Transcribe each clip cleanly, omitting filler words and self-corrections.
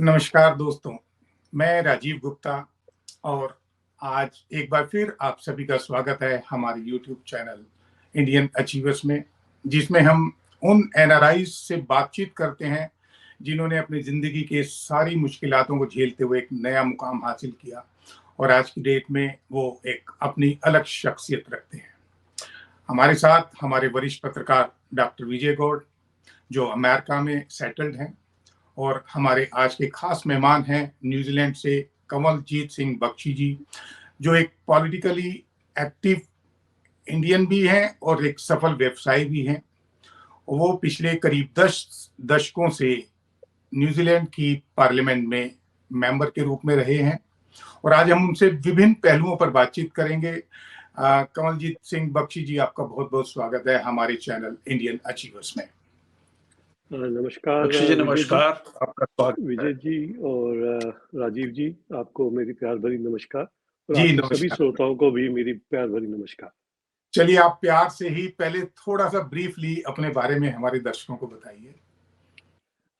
नमस्कार दोस्तों, मैं राजीव गुप्ता और आज एक बार फिर आप सभी का स्वागत है हमारे यूट्यूब चैनल इंडियन अचीवर्स में, जिसमें हम उन एनआरआई से बातचीत करते हैं जिन्होंने अपनी ज़िंदगी के सारी मुश्किलातों को झेलते हुए एक नया मुकाम हासिल किया और आज की डेट में वो एक अपनी अलग शख्सियत रखते हैं। हमारे साथ हमारे वरिष्ठ पत्रकार डॉक्टर विजय गौड़, जो अमेरिका में सेटल्ड हैं, और हमारे आज के खास मेहमान हैं न्यूजीलैंड से कमलजीत सिंह बख्शी जी, जो एक पॉलिटिकली एक्टिव इंडियन भी हैं और एक सफल व्यवसायी भी हैं। वो पिछले करीब 10 दशकों से न्यूजीलैंड की पार्लियामेंट में मेंबर के रूप में रहे हैं और आज हम उनसे विभिन्न पहलुओं पर बातचीत करेंगे। कमलजीत सिंह बख्शी जी, आपका बहुत बहुत स्वागत है हमारे चैनल इंडियन अचीवर्स में। नमस्कार बख्शी जी, नमस्कार, आपका स्वागत है। विजय जी और राजीव जी, आपको मेरी प्यार भरी नमस्कार और जी, आपके सभी श्रोताओं को भी मेरी प्यार भरी नमस्कार। चलिए, आप प्यार से ही पहले थोड़ा सा ब्रीफली अपने बारे में हमारे दर्शकों को बताइए।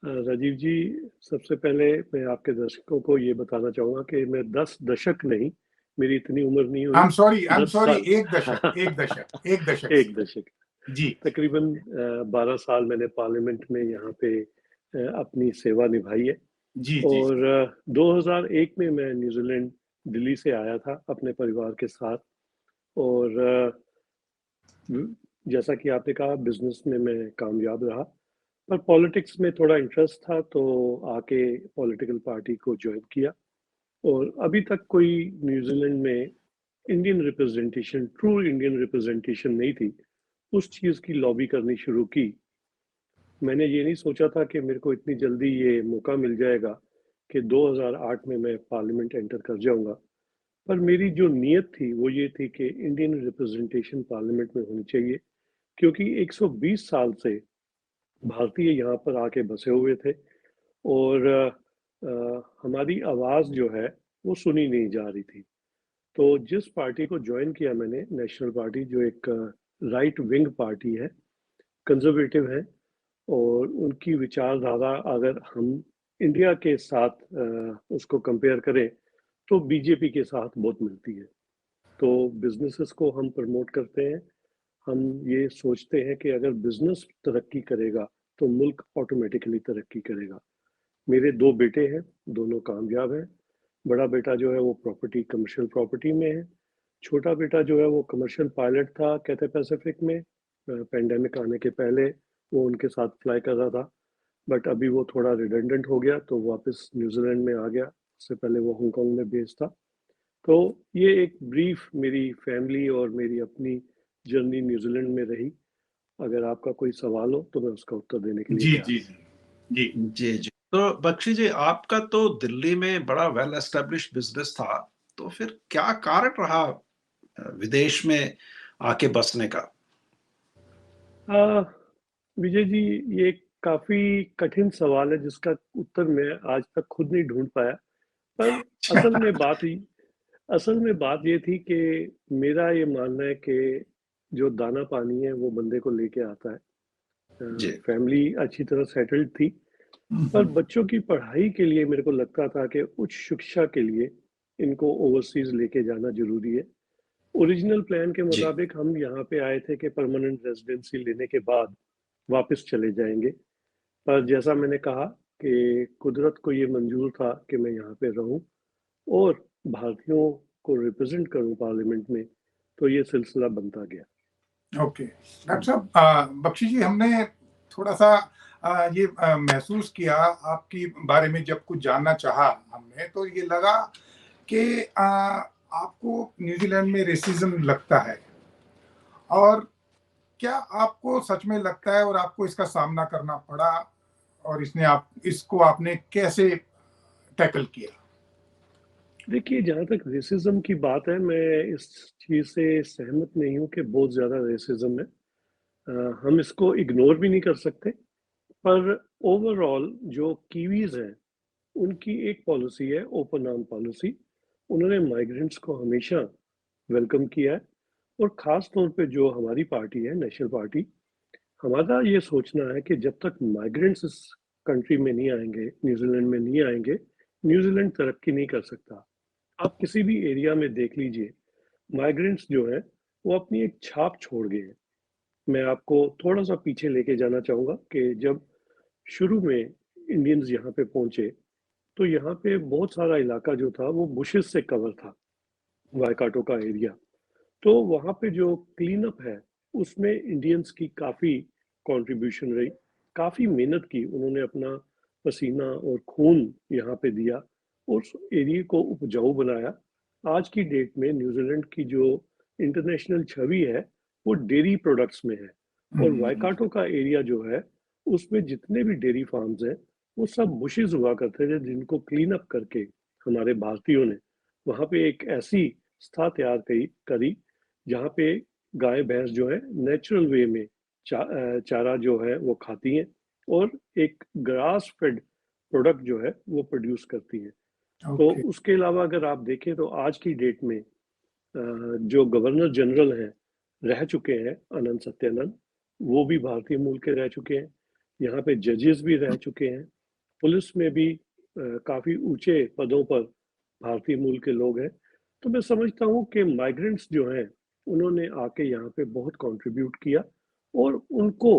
राजीव जी, सबसे पहले मैं आपके दर्शकों को ये बताना चाहूँगा कि मैं 10 दशक नहीं, मेरी इतनी उम्र नहीं हुई। I'm sorry, 10 साल एक दशक एक दशक जी। तकरीबन 12 साल मैंने पार्लियामेंट में यहाँ पे अपनी सेवा निभाई है। जी और 2001 में मैं न्यूजीलैंड दिल्ली से आया था अपने परिवार के साथ। और जैसा कि आपने कहा, बिजनेस में मैं कामयाब रहा, पर पॉलिटिक्स में थोड़ा इंटरेस्ट था तो आके पॉलिटिकल पार्टी को ज्वाइन किया। और अभी तक कोई न्यूजीलैंड में Indian representation, true Indian representation नहीं थी। उस चीज़ की लॉबी करनी शुरू की। मैंने ये नहीं सोचा था कि मेरे को इतनी जल्दी ये मौका मिल जाएगा कि 2008 में मैं पार्लियामेंट एंटर कर जाऊंगा। पर मेरी जो नीयत थी वो ये थी कि इंडियन रिप्रेजेंटेशन पार्लियामेंट में होनी चाहिए, क्योंकि 120 साल से भारतीय यहाँ पर आके बसे हुए थे और हमारी आवाज़ जो है वो सुनी नहीं जा रही थी। तो जिस पार्टी को ज्वाइन किया मैंने, नेशनल पार्टी, जो एक राइट विंग पार्टी है, कंजर्वेटिव है, और उनकी विचारधारा अगर हम इंडिया के साथ उसको कंपेयर करें तो बीजेपी के साथ बहुत मिलती है। तो बिजनेसेस को हम प्रमोट करते हैं। हम ये सोचते हैं कि अगर बिजनेस तरक्की करेगा तो मुल्क ऑटोमेटिकली तरक्की करेगा। मेरे 2 बेटे हैं, दोनों कामयाब हैं। बड़ा बेटा जो है वो कमर्शियल प्रॉपर्टी में है। छोटा बेटा जो है वो कमर्शियल पायलट था कैथे पैसिफिक में। पेंडेमिक आने के पहले वो उनके साथ फ्लाई कर रहा था, बट अभी वो थोड़ा रिडंडेंट हो गया तो वापस न्यूजीलैंड में आ गया। उससे पहले वो हांगकांग में बेस्ड था। तो ये एक ब्रीफ मेरी फैमिली और मेरी अपनी जर्नी न्यूजीलैंड में रही। अगर आपका कोई सवाल हो तो मैं उसका उत्तर देने के लिए जी तैयार जी जी जी जी। तो बख्शी जी, आपका तो दिल्ली में बड़ा वेल एस्टेब्लिश्ड बिजनेस था, तो फिर क्या कारण रहा विदेश में आके बसने का? विजय जी, ये काफी कठिन सवाल है जिसका उत्तर मैं आज तक खुद नहीं ढूंढ पाया। पर असल में बात ये थी कि मेरा ये मानना है कि जो दाना पानी है वो बंदे को लेके आता है। फैमिली अच्छी तरह सेटल्ड थी, पर बच्चों की पढ़ाई के लिए मेरे को लगता था कि उच्च शिक्षा के लिए इनको ओवरसीज लेके जाना जरूरी है। ओरिजिनल प्लान के मुताबिक हम यहाँ पे आए थे कि परमानेंट रेजिडेंसी लेने के बाद वापस चले जाएंगे। पर जैसा मैंने कहा कि कुदरत को ये मंजूर था कि मैं यहाँ पे रहूं और भारतीयों को रिप्रेजेंट करूं पार्लियामेंट में, तो ये सिलसिला बनता गया। ओके डॉक्टर साहब, बख्शी जी, हमने थोड़ा सा ये महसूस किया आपके बारे में, जब कुछ जानना चाहा हमने तो ये लगा कि आपको न्यूजीलैंड में रेसिज्म लगता है, और क्या आपको सच में लगता है और आपको इसका सामना करना पड़ा, और इसको आपने कैसे टैकल किया? देखिए, जहाँ तक रेसिज्म की बात है, मैं इस चीज़ से सहमत नहीं हूँ कि बहुत ज़्यादा रेसिज्म है। हम इसको इग्नोर भी नहीं कर सकते, पर ओवरऑल जो कीवीज हैं उनकी एक पॉलिसी है, ओपन आर्म पॉलिसी। उन्होंने माइग्रेंट्स को हमेशा वेलकम किया है। और ख़ास तौर पे जो हमारी पार्टी है, नेशनल पार्टी, हमारा ये सोचना है कि जब तक माइग्रेंट्स इस कंट्री में नहीं आएंगे, न्यूजीलैंड में नहीं आएंगे, न्यूजीलैंड तरक्की नहीं कर सकता। आप किसी भी एरिया में देख लीजिए, माइग्रेंट्स जो है वो अपनी एक छाप छोड़ गए हैं। मैं आपको थोड़ा सा पीछे लेके जाना चाहूँगा कि जब शुरू में इंडियंस यहाँ पे पहुँचे, तो यहाँ पे बहुत सारा इलाका जो था वो बुशेस से कवर था, वाइकाटो का एरिया। तो वहाँ पे जो क्लीन अप है उसमें इंडियंस की काफ़ी कंट्रीब्यूशन रही, काफ़ी मेहनत की उन्होंने, अपना पसीना और खून यहाँ पे दिया और उस एरिया को उपजाऊ बनाया। आज की डेट में न्यूजीलैंड की जो इंटरनेशनल छवि है वो डेयरी प्रोडक्ट्स में है, और वाइकाटो का एरिया जो है उसमें जितने भी डेयरी फार्म्स हैं वो सब बुशेस हुआ करते थे, जिनको क्लीन अप करके हमारे भारतीयों ने वहाँ पे एक ऐसी स्था तैयार करी जहाँ पे गाय भैंस जो है नेचुरल वे में चारा जो है वो खाती हैं और एक ग्रास फेड प्रोडक्ट जो है वो प्रोड्यूस करती हैं। तो ओके। उसके अलावा अगर आप देखें तो आज की डेट में जो गवर्नर जनरल हैं रह चुके हैं, आनंद सत्यानंद, वो भी भारतीय मूल के रह चुके हैं। यहाँ पे जजेस भी रह चुके हैं, पुलिस में भी काफ़ी ऊंचे पदों पर भारतीय मूल के लोग हैं। तो मैं समझता हूँ कि माइग्रेंट्स जो हैं उन्होंने आके यहाँ पे बहुत कंट्रीब्यूट किया, और उनको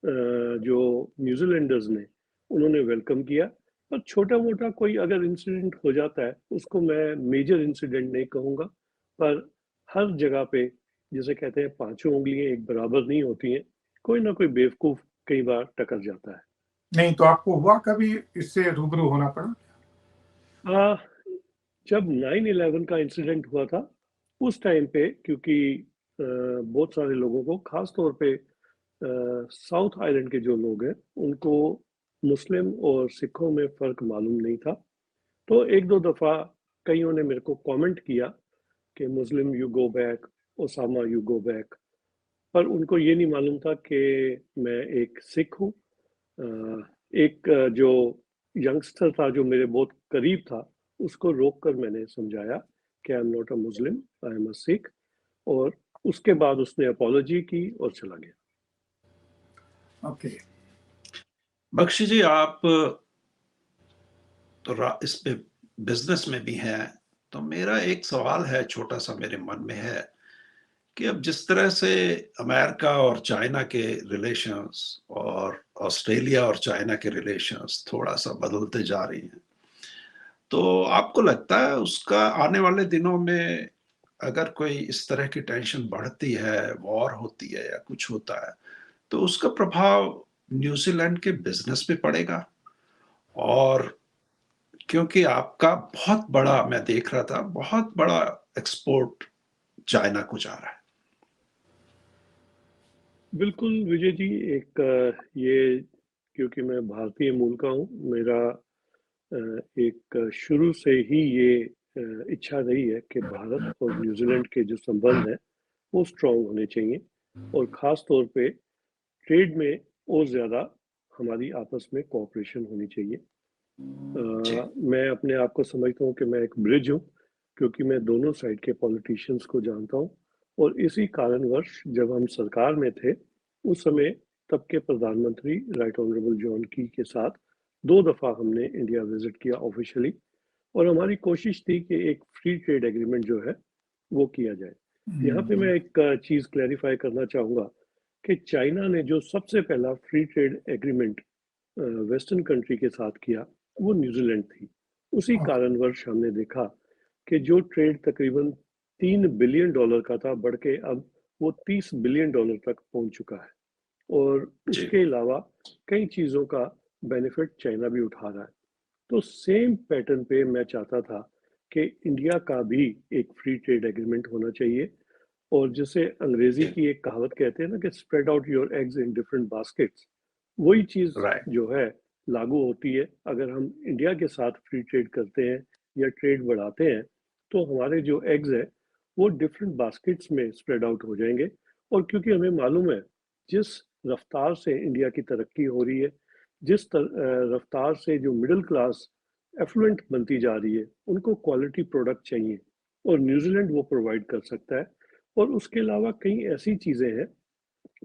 जो न्यूजीलैंडर्स ने उन्होंने वेलकम किया। पर छोटा मोटा कोई अगर इंसिडेंट हो जाता है उसको मैं मेजर इंसिडेंट नहीं कहूँगा, पर हर जगह पे जैसे कहते हैं पांचों उंगलियां एक बराबर नहीं होती हैं, कोई ना कोई बेवकूफ कई बार टकर जाता है। नहीं तो आपको हुआ कभी इससे रूबरू होना पड़ा? आ, जब 9/11 का इंसिडेंट हुआ था उस टाइम पे, क्योंकि बहुत सारे लोगों को, खास तौर पे साउथ आइलैंड के जो लोग हैं उनको मुस्लिम और सिखों में फ़र्क मालूम नहीं था। तो एक दो दफ़ा कईयों ने मेरे को कमेंट किया कि Muslim you go back, Osama you go back, पर उनको ये नहीं मालूम था कि मैं एक सिख हूँ। एक जो यंगस्टर था जो मेरे बहुत करीब था, उसको रोक कर मैंने समझाया कि I am not a Muslim, I am a Sikh, और उसके बाद उसने अपॉलॉजी की और चला गया। ओके। बख्शी जी, आप तो इस पे बिजनेस में भी हैं, तो मेरा एक सवाल है, छोटा सा मेरे मन में है कि अब जिस तरह से अमेरिका और चाइना के रिलेशंस और ऑस्ट्रेलिया और चाइना के रिलेशंस थोड़ा सा बदलते जा रही हैं, तो आपको लगता है उसका आने वाले दिनों में अगर कोई इस तरह की टेंशन बढ़ती है, वॉर होती है या कुछ होता है, तो उसका प्रभाव न्यूजीलैंड के बिजनेस पे पड़ेगा? और क्योंकि आपका बहुत बड़ा, मैं देख रहा था, बहुत बड़ा एक्सपोर्ट चाइना को जा रहा है। बिल्कुल विजय जी, एक ये, क्योंकि मैं भारतीय मूल का हूँ, मेरा एक शुरू से ही ये इच्छा रही है कि भारत और न्यूजीलैंड के जो संबंध हैं वो स्ट्रांग होने चाहिए, और ख़ास तौर पे ट्रेड में और ज़्यादा हमारी आपस में कोऑपरेशन होनी चाहिए। जी। मैं अपने आप को समझता हूँ कि मैं एक ब्रिज हूँ, क्योंकि मैं दोनों साइड के पॉलिटिशियंस को जानता हूँ, और इसी कारणवश जब हम सरकार में थे उस समय तब के प्रधानमंत्री राइट ऑनरेबल जॉन की के साथ 2 दफ़ा हमने इंडिया विजिट किया ऑफिशियली, और हमारी कोशिश थी कि एक फ्री ट्रेड एग्रीमेंट जो है वो किया जाए। यहाँ पे मैं एक चीज़ क्लैरिफाई करना चाहूँगा कि चाइना ने जो सबसे पहला free trade agreement western country के साथ किया वो न्यूजीलैंड थी। उसी कारणवश हमने देखा कि जो ट्रेड तकरीबन $3 बिलियन का था, बढ़ के अब वो $30 बिलियन तक पहुंच चुका है, और जी। उसके अलावा कई चीज़ों का बेनिफिट चाइना भी उठा रहा है। तो सेम पैटर्न पे मैं चाहता था कि इंडिया का भी एक फ्री ट्रेड एग्रीमेंट होना चाहिए, और जिसे अंग्रेजी की एक कहावत कहते हैं ना कि spread out your eggs in different baskets, वही चीज़ राइट। जो है लागू होती है अगर हम इंडिया के साथ फ्री ट्रेड करते हैं या ट्रेड बढ़ाते हैं। तो हमारे जो एग्स है वो डिफरेंट बास्केट्स में स्प्रेड आउट हो जाएंगे, और क्योंकि हमें मालूम है जिस रफ्तार से इंडिया की तरक्की हो रही है, जिस रफ्तार से जो मिडिल क्लास एफ्लुएंट बनती जा रही है, उनको क्वालिटी प्रोडक्ट चाहिए, और न्यूजीलैंड वो प्रोवाइड कर सकता है। और उसके अलावा कई ऐसी चीज़ें हैं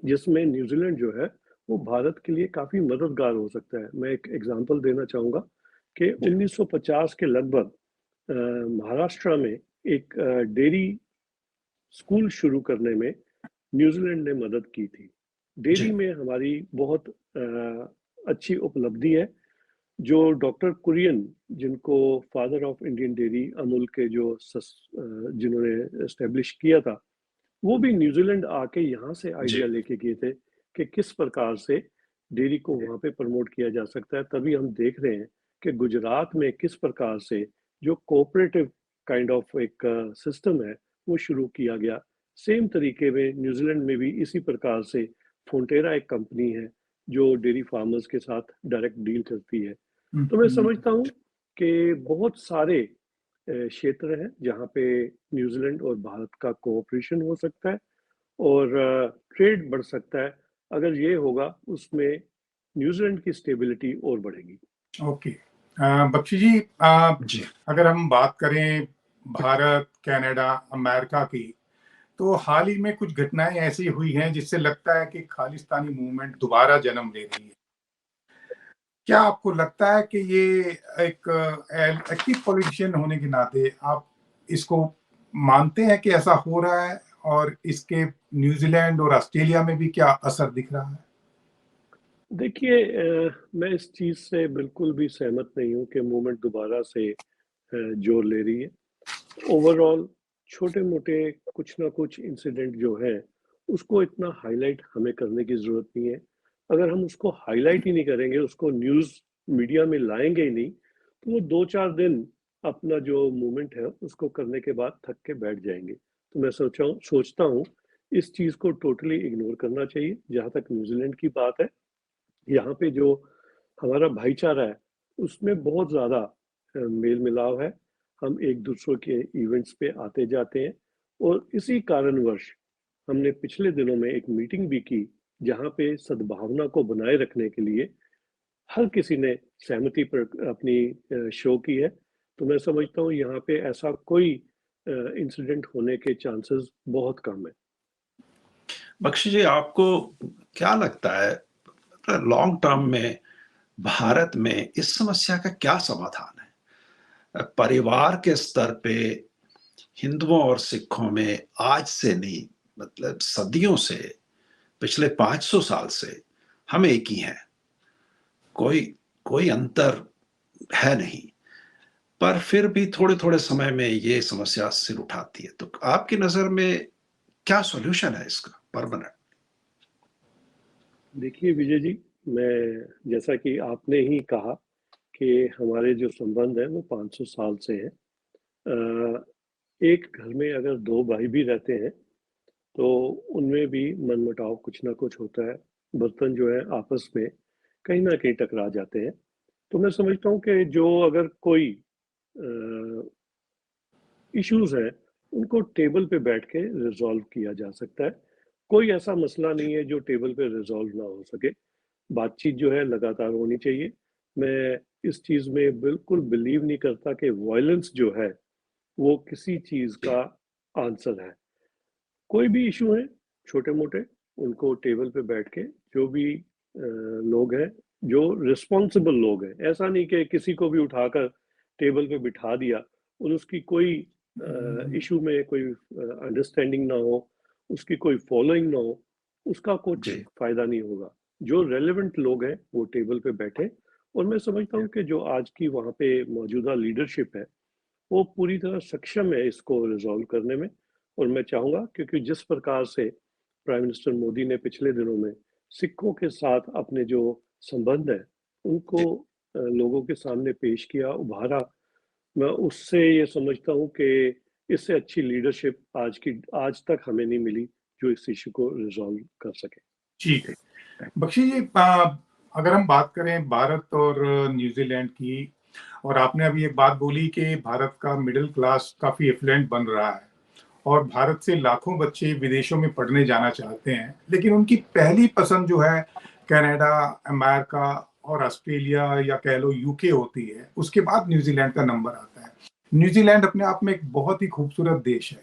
जिसमें न्यूजीलैंड जो है वो भारत के लिए काफ़ी मददगार हो सकता है। मैं एक एग्जांपल देना चाहूँगा कि 1950 के लगभग महाराष्ट्र में एक डेयरी स्कूल शुरू करने में न्यूजीलैंड ने मदद की थी। डेयरी जी में हमारी बहुत अच्छी उपलब्धि है। जो डॉक्टर कुरियन, जिनको father of Indian dairy Amul के जिन्होंने एस्टेब्लिश किया था, वो भी न्यूजीलैंड आके यहाँ से जी आइडिया लेके गए थे कि किस प्रकार से डेयरी को वहाँ पे प्रमोट किया जा सकता है। तभी हम देख रहे हैं कि गुजरात में किस प्रकार से जो कोऑपरेटिव काइंड ऑफ एक सिस्टम है वो शुरू किया गया। सेम तरीके में न्यूजीलैंड में भी इसी प्रकार से फोंटेरा एक कंपनी है जो डेयरी फार्मर्स के साथ डायरेक्ट डील करती है। तो मैं समझता हूँ कि बहुत सारे क्षेत्र हैं जहाँ पे न्यूजीलैंड और भारत का कोऑपरेशन हो सकता है और ट्रेड बढ़ सकता है। अगर ये होगा उसमें न्यूजीलैंड की स्टेबिलिटी और बढ़ेगी। ओके बख्शी जी, जी अगर हम बात करें भारत, कनाडा, अमेरिका की, तो हाल ही में कुछ घटनाएं ऐसी हुई हैं जिससे लगता है कि खालिस्तानी मूवमेंट दोबारा जन्म ले रही है। क्या आपको लगता है कि ये एक एक्टिव पॉलिटिशियन होने के नाते आप इसको मानते हैं कि ऐसा हो रहा है, और इसके न्यूजीलैंड और ऑस्ट्रेलिया में भी क्या असर दिख रहा है? देखिए, मैं इस चीज़ से बिल्कुल भी सहमत नहीं हूँ कि मूवमेंट दोबारा से जोर ले रही है। ओवरऑल छोटे मोटे कुछ ना कुछ इंसिडेंट जो है उसको इतना हाईलाइट हमें करने की ज़रूरत नहीं है। अगर हम उसको हाईलाइट ही नहीं करेंगे, उसको न्यूज़ मीडिया में लाएंगे ही नहीं, तो वो 2-4 दिन अपना जो मूवमेंट है उसको करने के बाद थक के बैठ जाएंगे। तो मैं सोचता हूँ इस चीज़ को टोटली इग्नोर करना चाहिए। जहाँ तक न्यूजीलैंड की बात है, यहाँ पे जो हमारा भाईचारा है उसमें बहुत ज़्यादा मेल मिलाव है। हम एक दूसरे के इवेंट्स पे आते जाते हैं और इसी कारणवश हमने पिछले दिनों में एक मीटिंग भी की जहाँ पे सद्भावना को बनाए रखने के लिए हर किसी ने सहमति पर अपनी शो की है। तो मैं समझता हूँ यहाँ पे ऐसा कोई इंसिडेंट होने के चांसेस बहुत कम है। बख्शी जी, आपको क्या लगता है लॉन्ग टर्म में भारत में इस समस्या का क्या समाधान है? परिवार के स्तर पे हिंदुओं और सिखों में आज से नहीं, मतलब सदियों से, पिछले 500 साल से हम एक ही हैं। कोई कोई अंतर है नहीं, पर फिर भी थोड़े थोड़े समय में ये समस्या सिर उठाती है। तो आपकी नजर में क्या सॉल्यूशन है इसका परमानेंट? देखिए विजय जी, मैं जैसा कि आपने ही कहा कि हमारे जो संबंध है वो 500 साल से है। एक घर में अगर 2 भाई भी रहते हैं तो उनमें भी मनमुटाव कुछ ना कुछ होता है। बर्तन जो है आपस में कहीं ना कहीं टकरा जाते हैं। तो मैं समझता हूँ कि जो अगर कोई इश्यूज हैं उनको टेबल पे बैठ के रिजॉल्व किया जा सकता है। कोई ऐसा मसला नहीं है जो टेबल पे रिजॉल्व ना हो सके। बातचीत जो है लगातार होनी चाहिए। मैं इस चीज़ में बिल्कुल बिलीव नहीं करता कि वायलेंस जो है वो किसी चीज़ जी का आंसर है। कोई भी इशू है छोटे मोटे, उनको टेबल पे बैठ के जो भी लोग हैं, जो रिस्पॉन्सिबल लोग हैं, ऐसा नहीं कि किसी को भी उठाकर टेबल पे बिठा दिया और उसकी कोई इशू में कोई अंडरस्टैंडिंग ना हो, उसकी कोई फॉलोइंग ना हो, उसका कुछ जी फायदा नहीं होगा। जो रेलेवेंट लोग हैं वो टेबल पे बैठे। और मैं समझता हूँ कि जो आज की वहाँ पे मौजूदा लीडरशिप है वो पूरी तरह सक्षम है इसको रिजॉल्व करने में। और मैं चाहूँगा, क्योंकि जिस प्रकार से प्राइम मिनिस्टर मोदी ने पिछले दिनों में सिखों के साथ अपने जो संबंध है उनको जी लोगों के सामने पेश किया, उभारा, मैं उससे ये समझता हूँ कि इससे अच्छी लीडरशिप आज तक हमें नहीं मिली जो इस इशू को रिजॉल्व कर सके। ठीक है बख्शी जी, अगर हम बात करें भारत और न्यूजीलैंड की, और आपने अभी एक बात बोली कि भारत का मिडिल क्लास काफी एफ्लुएंट बन रहा है और भारत से लाखों बच्चे विदेशों में पढ़ने जाना चाहते हैं, लेकिन उनकी पहली पसंद जो है कनाडा, अमेरिका और ऑस्ट्रेलिया या कह लो यूके होती है। उसके बाद न्यूजीलैंड का नंबर आता है। न्यूजीलैंड अपने आप में एक बहुत ही खूबसूरत देश है,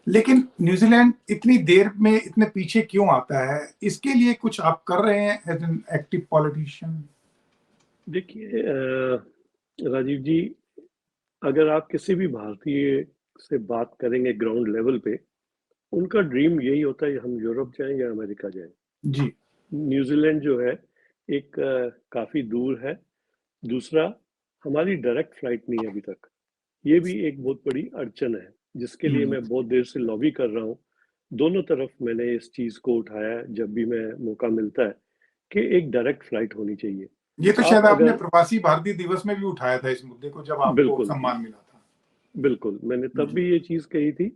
लेकिन न्यूजीलैंड इतनी देर में इतने पीछे क्यों आता है? इसके लिए कुछ आप कर रहे हैं एज एन एक्टिव पॉलिटिशियन? देखिए राजीव जी, अगर आप किसी भी भारतीय से बात करेंगे ग्राउंड लेवल पे, उनका ड्रीम यही होता है हम यूरोप जाएं या अमेरिका जाएं। जी। न्यूजीलैंड जो है एक काफी दूर है। दूसरा, हमारी डायरेक्ट फ्लाइट नहीं है अभी तक। ये भी एक बहुत बड़ी अड़चन है जिसके लिए मैं बहुत देर से लॉबी कर रहा हूँ। दोनों तरफ मैंने इस चीज को उठाया है जब भी मैं मौका मिलता है कि एक डायरेक्ट फ्लाइट होनी चाहिए। ये तो आप शायद आपने अगर प्रवासी भारतीय दिवस में भी उठाया था इस मुद्दे को, जब आपको बिल्कुल सम्मान मिला था। बिल्कुल, मैंने तब जी। भी ये चीज कही थी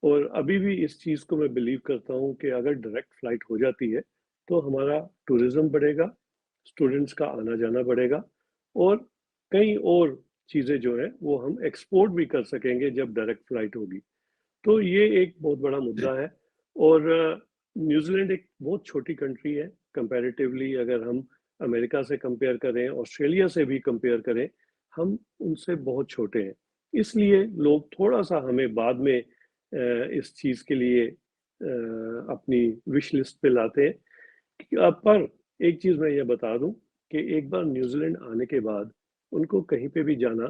और अभी भी इस चीज को मैं बिलीव करता हूँ कि अगर डायरेक्ट फ्लाइट हो जाती है तो हमारा टूरिज्म बढ़ेगा, स्टूडेंट्स का आना जाना बढ़ेगा और कई और चीजें जो है वो हम एक्सपोर्ट भी कर सकेंगे जब डायरेक्ट फ्लाइट होगी। तो ये एक बहुत बड़ा जी, मुद्दा है। और न्यूजीलैंड एक बहुत छोटी कंट्री है कंपैरेटिवली। अगर हम अमेरिका से कंपेयर करें, ऑस्ट्रेलिया से भी कंपेयर करें, हम उनसे बहुत छोटे हैं। इसलिए लोग थोड़ा सा हमें बाद में इस चीज़ के लिए अपनी विश लिस्ट पे लाते हैं पर एक चीज़ मैं ये बता दूं कि एक बार न्यूजीलैंड आने के बाद उनको कहीं पे भी जाना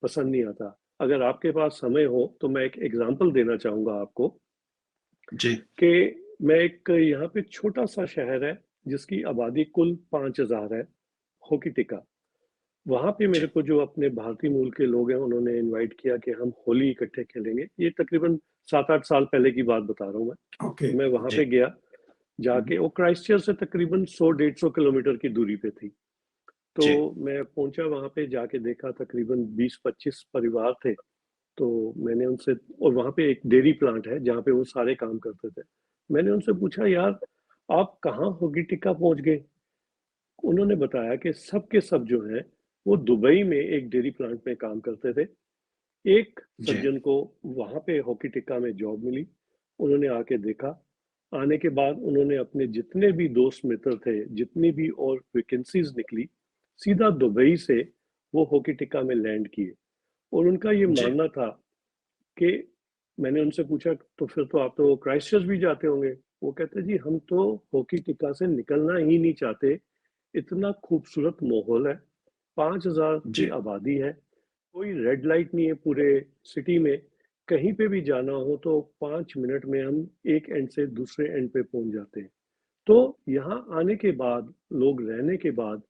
पसंद नहीं आता। अगर आपके पास समय हो तो मैं एक एग्जांपल देना चाहूंगा आपको जी, कि मैं एक यहाँ पे छोटा सा शहर है जिसकी आबादी कुल 5,000 है, होकिटिका। वहां पे मेरे जी, को जो अपने भारतीय मूल के लोग हैं उन्होंने इनवाइट किया कि हम होली इकट्ठे खेलेंगे। ये तकरीबन 7-8 साल पहले की बात बता रहा हूँ मैं। ओके। तो मैं वहां जी, पे गया, जाके वो क्राइस्टचर्च से तकरीबन 100-150 किलोमीटर की दूरी पे थी। तो जी, मैं पहुंचा वहां पे, जाके देखा तकरीबन 20-25 परिवार थे। तो मैंने उनसे, और वहां पे एक डेयरी प्लांट है जहाँ पे वो सारे काम करते थे। मैंने उनसे पूछा, यार आप कहाँ होगी टिक्का पहुंच गए? उन्होंने बताया कि सब के सब जो हैं वो दुबई में एक डेयरी प्लांट में काम करते थे। एक जी, सज्जन को वहां पे हॉकी टिक्का में जॉब मिली। उन्होंने आके देखा। आने के बाद उन्होंने अपने जितने भी दोस्त मित्र थे, जितनी भी और वैकेंसीज निकली, सीधा दुबई से वो हॉकी टिक्का में लैंड किए। और उनका ये जी, मानना था कि, मैंने उनसे पूछा तो फिर तो आप तो क्राइस्टचर्च भी जाते होंगे? वो कहते जी हम तो हॉकी टिक्का से निकलना ही नहीं चाहते। इतना खूबसूरत माहौल है, 5,000 की जी, आबादी है, कोई रेड लाइट नहीं है पूरे सिटी में। कहीं पे भी जाना हो तो 5 मिनट में हम एक एंड से दूसरे एंड पे पहुंच जाते हैं। तो यहाँ आने के बाद, लोग रहने के बाद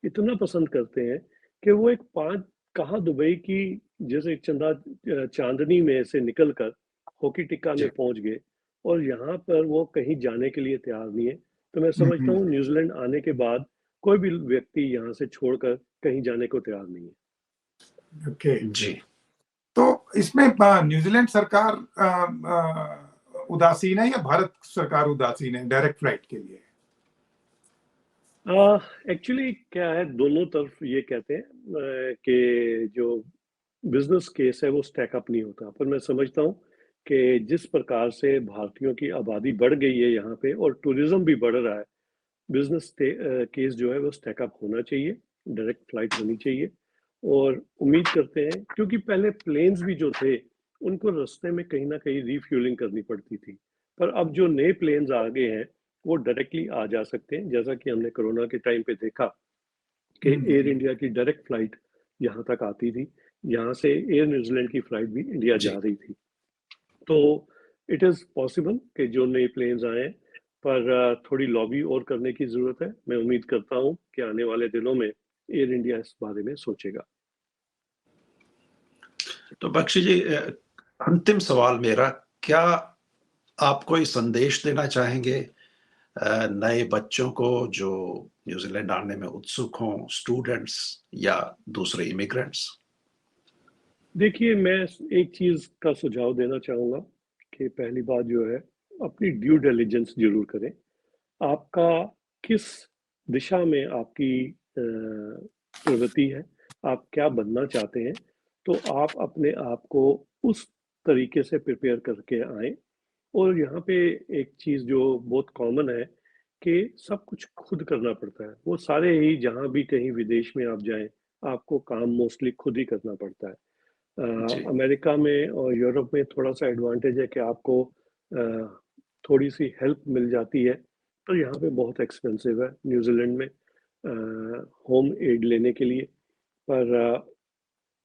इतना पसंद करते हैं कि वो एक पांच, कहाँ दुबई की जैसे चंदा चांदनी में से निकलकर हॉकी टिक्का में जी। पहुंच गए और यहाँ पर वो कहीं जाने के लिए तैयार नहीं है। तो मैं समझता हम्म। हूँ न्यूजीलैंड आने के बाद कोई भी व्यक्ति यहाँ से छोड़कर कहीं जाने को तैयार नहीं है। ओके। जी। तो इसमें न्यूजीलैंड सरकार उदासीन है या भारत सरकार उदासीन है डायरेक्ट फ्लाइट के लिए? एक्चुअली क्या है, दोनों तरफ ये कहते हैं कि जो बिजनेस केस है वो स्टैक अप नहीं होता। पर मैं समझता हूँ कि जिस प्रकार से भारतीयों की आबादी बढ़ गई है यहाँ पे और टूरिज्म भी बढ़ रहा है, बिजनेस केस जो है वो स्टैक अप होना चाहिए, डायरेक्ट फ्लाइट होनी चाहिए। और उम्मीद करते हैं, क्योंकि पहले प्लेन्स भी जो थे उनको रास्ते में कहीं ना कहीं रिफ्यूलिंग करनी पड़ती थी, पर अब जो नए प्लेन्स आ गए हैं वो डायरेक्टली आ जा सकते हैं। जैसा कि हमने कोरोना के टाइम पे देखा कि एयर हम्म। इंडिया की डायरेक्ट फ्लाइट यहाँ तक आती थी, यहाँ से एयर न्यूजीलैंड की फ्लाइट भी इंडिया जा जी। रही थी। तो इट इज़ पॉसिबल कि जो नए प्लेन्स आए, पर थोड़ी लॉबी और करने की ज़रूरत है। मैं उम्मीद करता हूँ कि आने वाले दिनों में एयर इंडिया इस बारे में सोचेगा। तो बख्शी जी, अंतिम सवाल मेरा, क्या आप कोई संदेश देना चाहेंगे नए बच्चों को जो न्यूजीलैंड आने में उत्सुक हों, स्टूडेंट्स या दूसरे इमिग्रेंट्स? देखिए, मैं एक चीज़ का सुझाव देना चाहूँगा कि पहली बात जो है, अपनी ड्यू डिलिजेंस जरूर करें। आपका किस दिशा में आपकी प्रवृत्ति है, आप क्या बनना चाहते हैं, तो आप अपने आप को उस तरीके से प्रिपेयर करके आए। और यहाँ पे एक चीज़ जो बहुत कॉमन है कि सब कुछ खुद करना पड़ता है। वो सारे ही, जहाँ भी कहीं विदेश में आप जाएं, आपको काम मोस्टली खुद ही करना पड़ता है। जी। अमेरिका में और यूरोप में थोड़ा सा एडवांटेज है कि आपको थोड़ी सी हेल्प मिल जाती है, पर यहाँ पे बहुत एक्सपेंसिव है न्यूजीलैंड में होम एड लेने के लिए। पर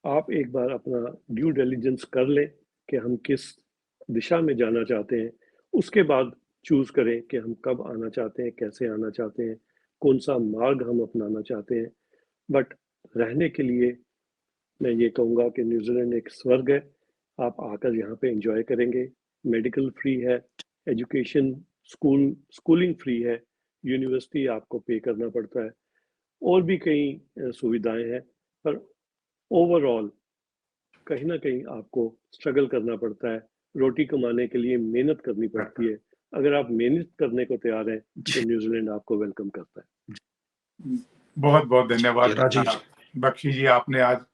आप एक बार अपना ड्यू डिलिजेंस कर लें कि हम किस दिशा में जाना चाहते हैं, उसके बाद चूज़ करें कि हम कब आना चाहते हैं, कैसे आना चाहते हैं, कौन सा मार्ग हम अपनाना चाहते हैं। बट रहने के लिए मैं ये कहूँगा कि न्यूजीलैंड एक स्वर्ग है। आप आकर यहाँ पे एंजॉय करेंगे। मेडिकल फ्री है, एजुकेशन स्कूलिंग फ्री है, यूनिवर्सिटी आपको पे करना पड़ता है, और भी कई सुविधाएं हैं। पर ओवरऑल कहीं ना कहीं आपको स्ट्रगल करना पड़ता है, रोटी कमाने के लिए मेहनत करनी पड़ती है। अगर आप मेहनत करने को तैयार हैं तो न्यूजीलैंड आपको वेलकम करता है। बहुत बहुत धन्यवाद राजीव जी। बख्शी जी, आपने आज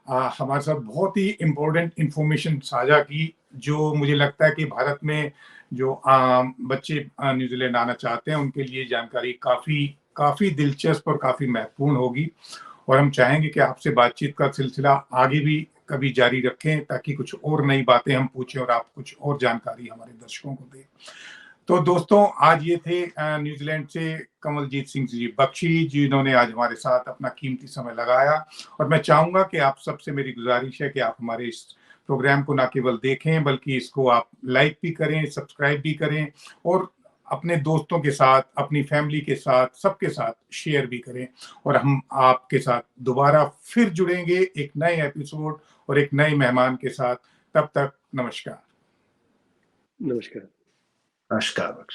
हमारे साथ बहुत ही इम्पोर्टेंट इंफॉर्मेशन साझा की, जो मुझे लगता है कि भारत में जो बच्चे न्यूजीलैंड आना चाहते हैं उनके लिए जानकारी काफ़ी काफ़ी दिलचस्प और काफ़ी महत्वपूर्ण होगी। और हम चाहेंगे कि आपसे बातचीत का सिलसिला आगे भी कभी जारी रखें, ताकि कुछ और नई बातें हम पूछें और आप कुछ और जानकारी हमारे दर्शकों को दें। तो दोस्तों, आज ये थे न्यूजीलैंड से कमलजीत सिंह जी बख्शी, जिन्होंने आज हमारे साथ अपना कीमती समय लगाया। और मैं चाहूंगा कि आप सबसे मेरी गुजारिश है कि आप हमारे इस प्रोग्राम को ना केवल देखें, बल्कि इसको आप लाइक भी करें, सब्सक्राइब भी करें, और अपने दोस्तों के साथ, अपनी फैमिली के साथ, सबके साथ शेयर भी करें। और हम आपके साथ दोबारा फिर जुड़ेंगे एक नए एपिसोड और एक नए मेहमान के साथ। तब तक नमस्कार। नमस्कार। नमस्कार।